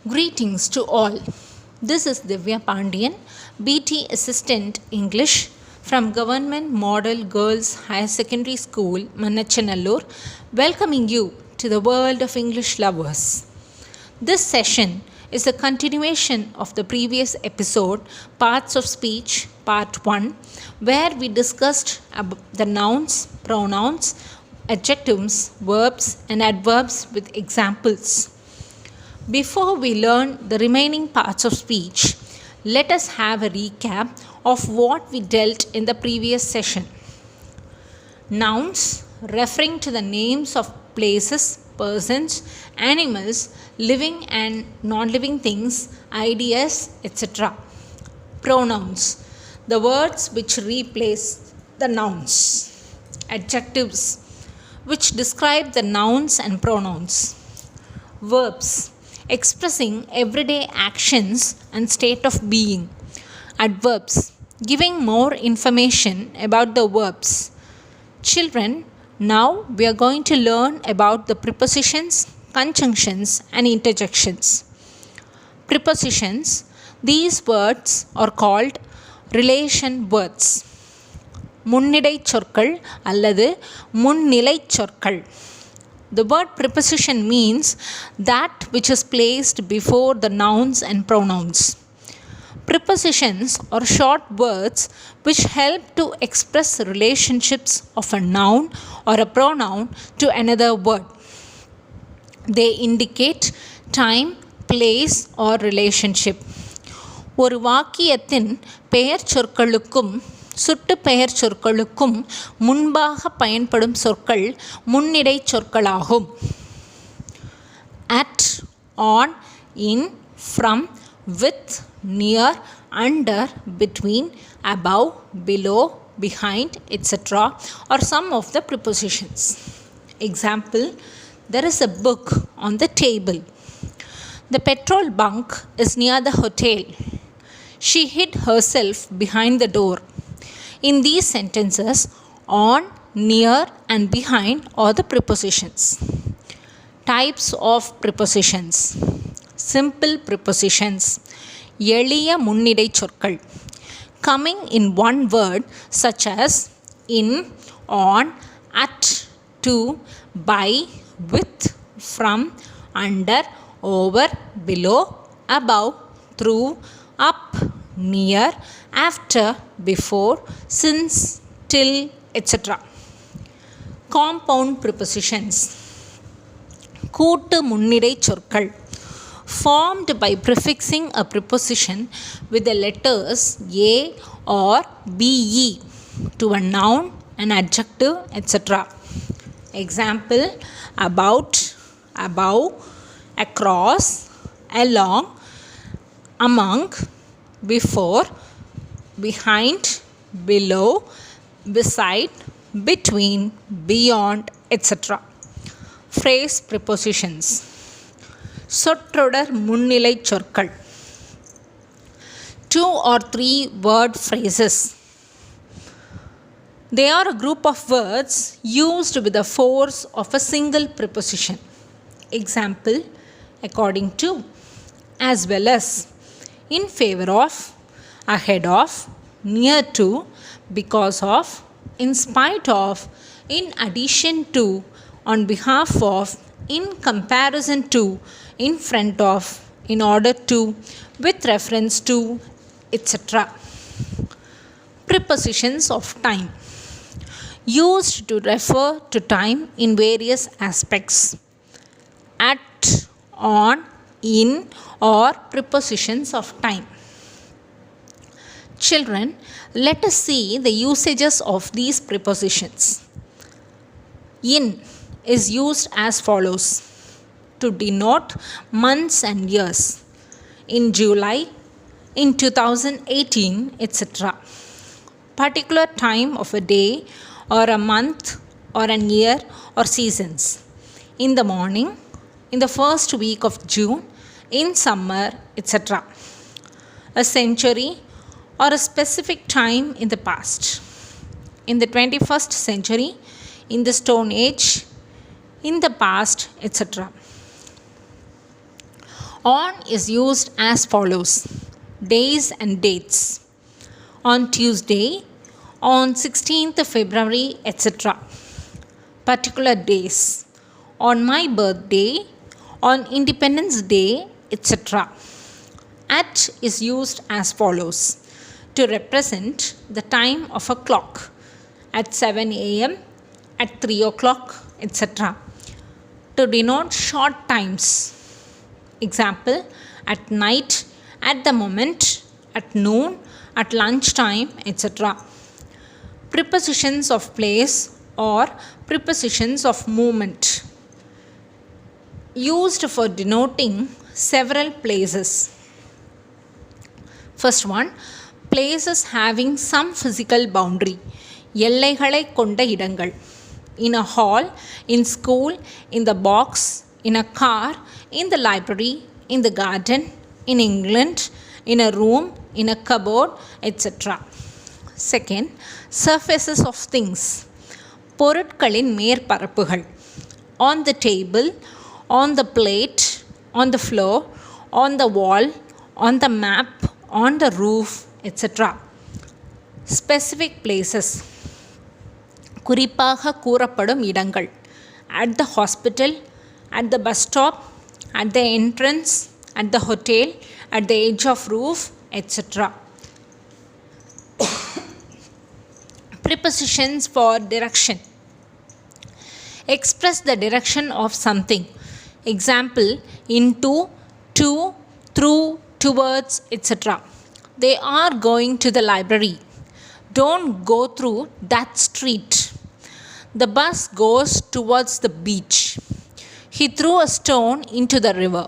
Greetings to all. This is Divya Pandian, BT Assistant English from Government Model Girls Higher Secondary School, Manachanallur, welcoming you to the world of English lovers. This session is a continuation of the previous episode, Parts of Speech, Part 1, where we discussed the nouns, pronouns, adjectives, verbs, and adverbs with examples. Before we learn the remaining parts of speech, let us have a recap of what we dealt in the previous session. Nouns referring to the names of places, persons, animals, living and non-living things, ideas, etc. Pronouns, the words which replace the nouns. Adjectives, which describe the nouns and pronouns. Verbs, expressing everyday actions and state of being. Adverbs, giving more information about the verbs. Children, now we are going to learn about the prepositions, conjunctions and interjections. Prepositions, these words are called relation words. முன்னிடை சொற்கள் அல்லது முன்னிலை சொற்கள். The word preposition means that which is placed before the nouns and pronouns. Prepositions are short words which help to express relationships of a noun or a pronoun to another word. They indicate time, place or relationship. ஒரு வாக்கியத்தின் பெயர் சொற்களுக்கும் சுட்டு பெயர் சொற்களுக்கும் முன்பாக பயன்படும் சொற்கள் முன்னிடை சொற்களாகும். At, on, in, from, with, near, under, between, above, below, behind, etc. are some of the prepositions. Example, there is a book on the table. The petrol bunk is near the hotel. She hid herself behind the door. In these sentences, on, near and behind are the prepositions. Types of prepositions. Simple prepositions. எளிய முன்னிடை சொற்கள். Coming in one word such as in, on, at, to, by, with, from, under, over, below, above, through, up, near, after, before, since, till, etc. Compound prepositions. கூட்டு முன்னிடை சொற்கள். Formed by prefixing a preposition with the letters a or be to a noun, an adjective, etc. Example, about, above, across, along, among, before, behind, below, beside, between, beyond, etc. Phrase prepositions. சொற்றொடர் முன்னிலை சொற்கள். 2 or 3 word phrases. They are a group of words used with the force of a single preposition. Example, according to, as well as, in favor of, ahead of, near to, because of, in spite of, in addition to, on behalf of, in comparison to, in front of, in order to, with reference to, etc. Prepositions of time. Used to refer to time in various aspects. At, on, in, or prepositions of time. Children, let us see the usages of these prepositions. In is used as follows: to denote months and years. In July, in 2018, etc. Particular time of a day or a month or an year or seasons. In the morning, in the first week of June, in summer, etc. A century or a specific time in the past. In the 21st century, in the Stone Age, in the past, etc. On is used as follows: days and dates. On Tuesday, on 16th February, etc. Particular days: on my birthday, on Independence Day, etc. At is used as follows: to represent the time of a clock, at 7 a.m., at 3 o'clock, etc. To denote short times. Example: at night, at the moment, at noon, at lunchtime, etc. Prepositions of place or prepositions of movement, used for denoting several places. First one, places having some physical boundary, எல்லைகளை கொண்ட இடங்கள். In a hall, in school, in the box, in a car, in the library, in the garden, in England, in a room, in a cupboard, etc. Second, surfaces of things, பொருட்களின் மேற்பரப்புகள். On the table, on the plate, on the floor, on the wall, on the map, on the roof, etc. Specific places, குறிப்பாக கூறப்படும் இடங்கள். At the hospital, at the bus stop, at the entrance, at the hotel, at the edge of roof, etc. Prepositions for direction, express the direction of something. Example: into, to, through, towards, etc. They are going to the library. Don't go through that street. The bus goes towards the beach. He threw a stone into the river.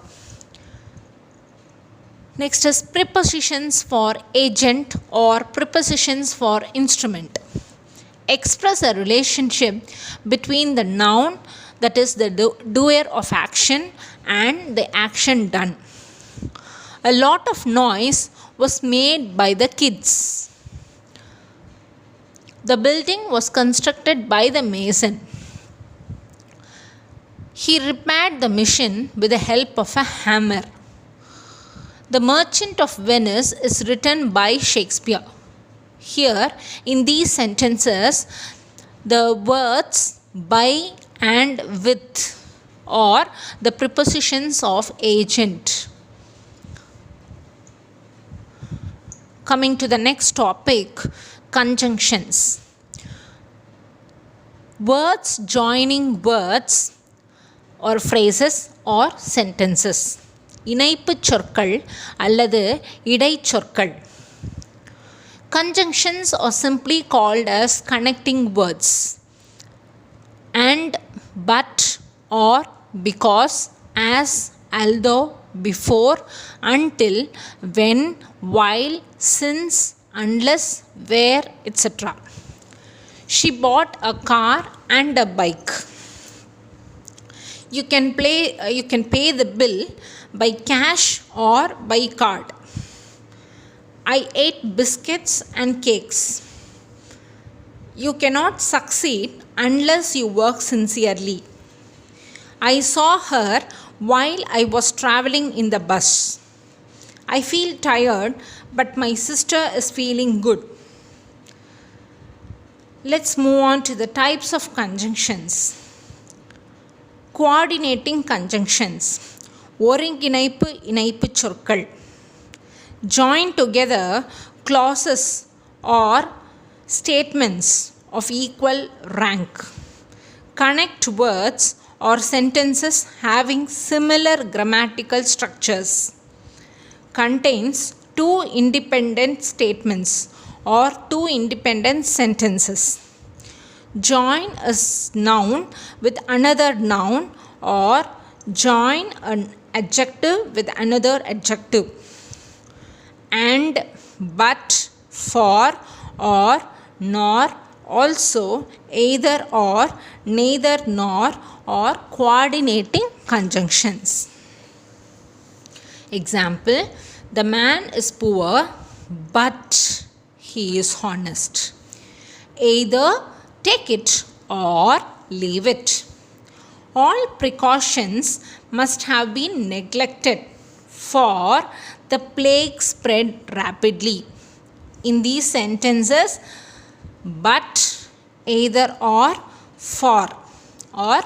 Next is prepositions for agent or prepositions for instrument. Express a relationship between the noun, that is the doer of action, and the action done. A lot of noise was made by the kids. The building was constructed by the mason. He repaired the machine with the help of a hammer. The Merchant of Venice is written by Shakespeare. Here, in these sentences, the words by and with are the prepositions of agent. Coming to the next topic, conjunctions. Words joining words or phrases or sentences. இணைப்புச் சொற்கள் அல்லது இடைச்சொற்கள். Conjunctions are simply called as connecting words. And, but, or, because, as, although, before, until, when, while, since, unless, where, etc. She bought a car and a bike. You can pay the bill by cash or by card. I ate biscuits and cakes. You cannot succeed unless you work sincerely. I saw her while I was traveling in the bus. I feel tired, but my sister is feeling good. Let's move on to the types of conjunctions. Coordinating conjunctions, ஒருங்கிணைப்பு இணைப்புச் சொற்கள். Join together clauses or statements of equal rank. Connect words or sentences having similar grammatical structures. Contains two independent statements or two independent sentences. Join a noun with another noun or join an adjective with another adjective. And, but, for, or, nor, also, either or, neither nor, or coordinating conjunctions. Example: the man is poor, but he is honest. Either take it or leave it. All precautions must have been neglected for the plague spread rapidly. In these sentences, but, either or, for or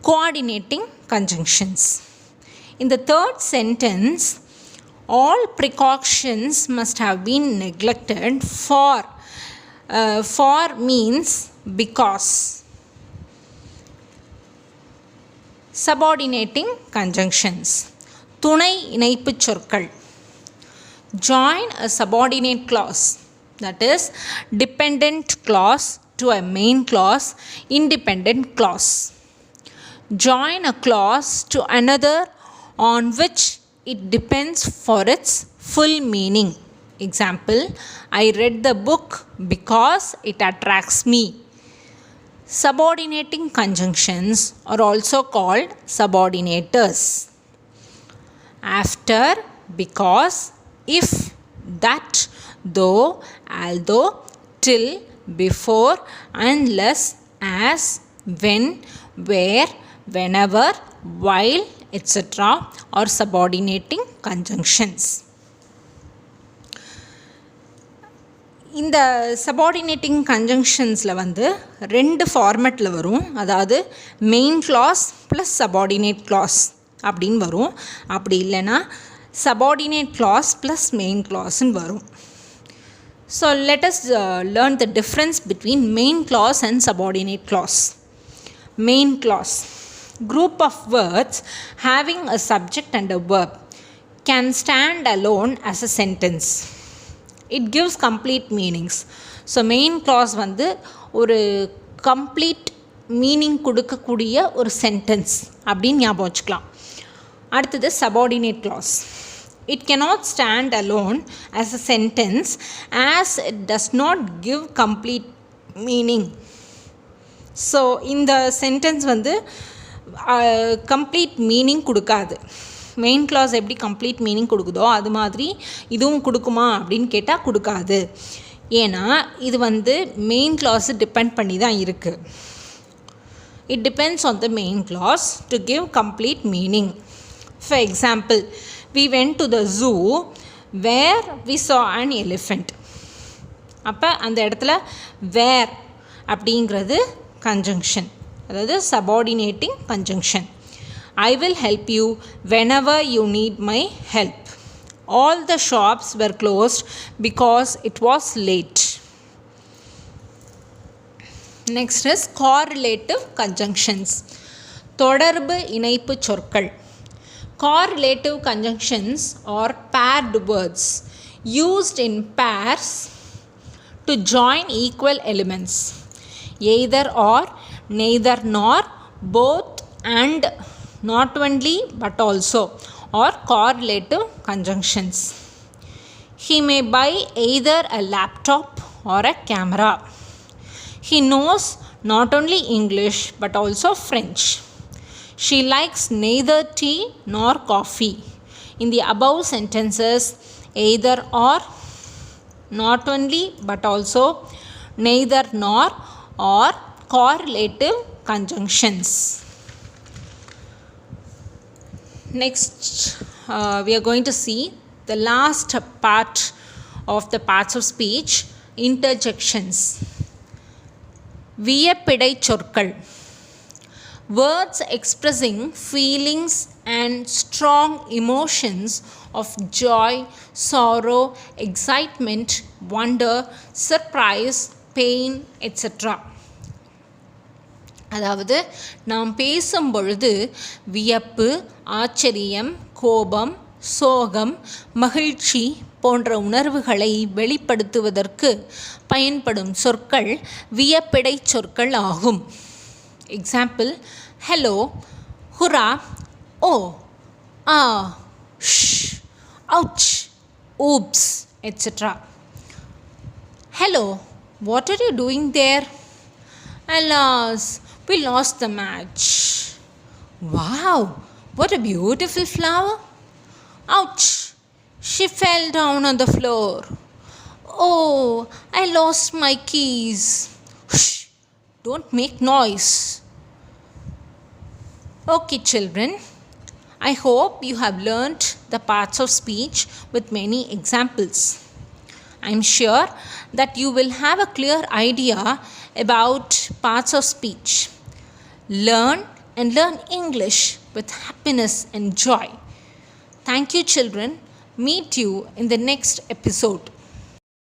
coordinating conjunctions. In the third sentence, all precautions must have been neglected for means because. Subordinating conjunctions. துணை இணைப்புச் சொற்கள். Join a subordinate clause, that is dependent clause to a main clause, independent clause. Join a clause to another on which it depends for its full meaning. Example, I read the book because it attracts me. Subordinating conjunctions are also called subordinators. After, because, if, that, though, although, till, before, unless, as, when, where, whenever, while, etc. are subordinating conjunctions. இந்த subordinating கன்ஜங்ஷன்ஸில் வந்து ரெண்டு ஃபார்மேட்டில் வரும். அதாவது main clause plus subordinate clause அப்படின்னு வரும். அப்படி இல்லைன்னா சபார்டினேட் கிளாஸ் ப்ளஸ் மெயின் கிளாஸ்ன்னு வரும். So let us learn the difference between main clause and subordinate clause. Main clause, group of words having a subject and a verb, can stand alone as a sentence. It gives complete meanings. So main clause வந்து ஒரு complete meaning கொடுக்கக்கூடிய ஒரு sentence அப்படின்னு ஞாபகம் வச்சுக்கலாம். அடுத்தது subordinate clause. It cannot stand alone as a sentence as it does not give complete meaning. So இந்த sentence வந்து கம்ப்ளீட் மீனிங் கொடுக்காது. மெயின் கிளாஸ் எப்படி கம்ப்ளீட் மீனிங் கொடுக்குதோ அது மாதிரி இதுவும் கொடுக்குமா அப்படின்னு கேட்டால் கொடுக்காது. ஏன்னா இது வந்து மெயின் கிளாஸு டிபெண்ட் பண்ணி தான் இருக்குது. It depends on the main clause to give complete meaning. For example, we went to the zoo where we saw an elephant. அப்போ அந்த இடத்துல where அப்படிங்கிறது கன்ஜங்ஷன், அதாவது subordinating conjunction. I will help you whenever you need my help. All the shops were closed because it was late. Next is correlative conjunctions. தொடர்பு இணைப்பு சொற்கள். Correlative conjunctions are paired words used in pairs to join equal elements. Either or, neither nor, both and, not only but also are correlative conjunctions. He may buy either a laptop or a camera. He knows not only English but also French. She likes neither tea nor coffee. In the above sentences, either or, not only but also, neither nor are correlative conjunctions. Next, we are going to see the last part of the parts of speech, interjections. வியப்பிடை சொற்கள். Words expressing feelings and strong emotions of joy, sorrow, excitement, wonder, surprise, pain, etc. அதாவது நாம் பேசும் பொழுது வியப்பு, ஆச்சரியம், கோபம், சோகம், மகிழ்ச்சி போன்ற உணர்வுகளை வெளிப்படுத்துவதற்கு பயன்படும் சொற்கள் வியப்பிடை சொற்கள் ஆகும். Example, hello, hurrah, O, ah, shh, ouch, oops, etc. Hello, what are you doing there? Alas, we lost the match. Wow, what a beautiful flower. Ouch, she fell down on the floor. Oh, I lost my keys. Shh, don't make noise. Okay, children, I hope you have learnt the parts of speech with many examples. I'm sure that you will have a clear idea about parts of speech. Learn and learn English with happiness and joy. Thank you, children. Meet you in the next episode.